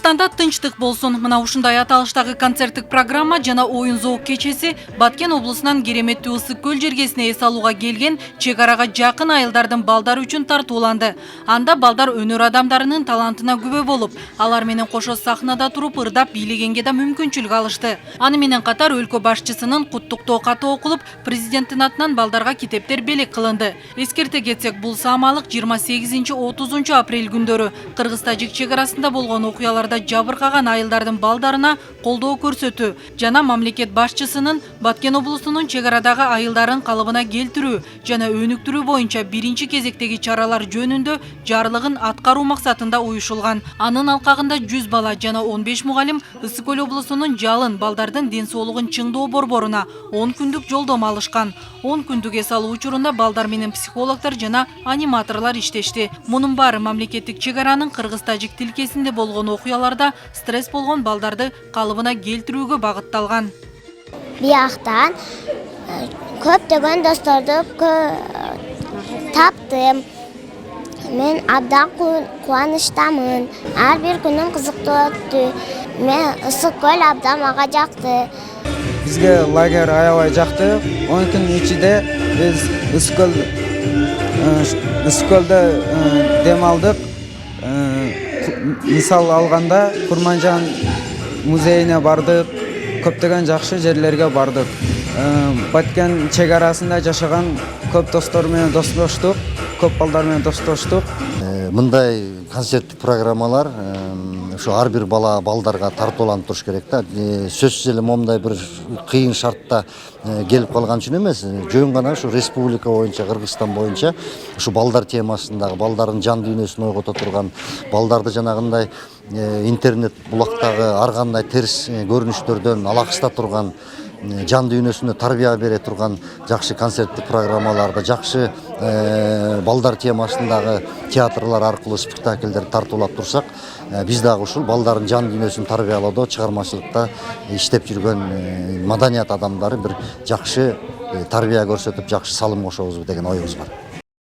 Кыргызстанда тынчтык болсун. Мына ушундай аталыштагы концерттик программа жана оюн зоок кечеси Баткен облусунан кереметтүү ысык көл жергесине эс алууга келген чек арага жакын айылдардын балдары үчүн тартууланды. Анда балдар өнөр адамдарынын талантына күбө болуп, алар менен кошо сахнада туруп ырдап бийлегенге да мүмкүнчүлүк алышты. Аны менен катар өлкө башчысынын куттуктоо каты окулуп, президенттин атынан балдарга китептер белек кылынды. Эскерте кетсек, бул саамалык 28-30 апрель күндөрү Кыргыз-Тажик чек арасында болгон окуяларда жабыркаган айылдардын балдарына колдоо көрсөтүү жана мамлекет башчысынын Баткен облусунун чек арадагы айылдарын калыбына келтирүү жана өнүктүрүү боюнча биринчи кезектеги чаралар жөнүндө жарлыгын аткаруу максатында уюшулган. Анын алкагында 100 бала жана 15 мугалим Ысык көл облусунун жалын балдардын ден соолугун чыңдоо борборуна 10 күндүк жолдомо алышкан. 10 күндүк эс алуу учурунда балдар менен психологдор жана аниматорлор иштешти. Мунун баары мамлекеттик чек аранын Кыргыз-Тажик тилкесинде болгон окуяларда стресс болгон балдарды калыбына келтирүүгө багытталган. Бияктан көптөгөн досторду таптым. Мен абдан кубанычтамын. Ар бир күнүм кызыктуу өттү. Мен Ысык көл абдан мага жакты. Бизге лагерь аябай жакты. 10 күндүн ичинде биз Ысык көлдө дем алдык. Мисал алганда Курманжан музейине бардык, көптөгөн жакшы жерлерге бардык. Баткен чек арасында жашаган көп достор менен достоштук, көп балдар менен достоштук. Мындай концерттик программалар ушу ар бир балдарга тартууланып туруш керек да. Сөзсүз эле момундай бир кыйын шартта келип калган үчүн эмес, жөн гана ушу республика боюнча, Кыргызстан боюнча ушу балдар темасындагы, балдардын жан дүйнөсүн ойгото турган, балдарды жанагындай интернет булактагы ар кандай терс көрүнүштөрдөн алаксыта турган, жан дүйнөсүнө тарбия бере турган жакшы концерттик программаларды, жакшы балдар темасындагы театрлар аркылуу спектакльдерди тартуулап турсак, биз дагы ушул балдардын жан дүйнөсүн тарбиялоодо, чыгармачылыкта иштеп жүргөн маданият адамдары бир жакшы тарбия көрсөтүп, жакшы салым кошобуз деген оюбуз бар.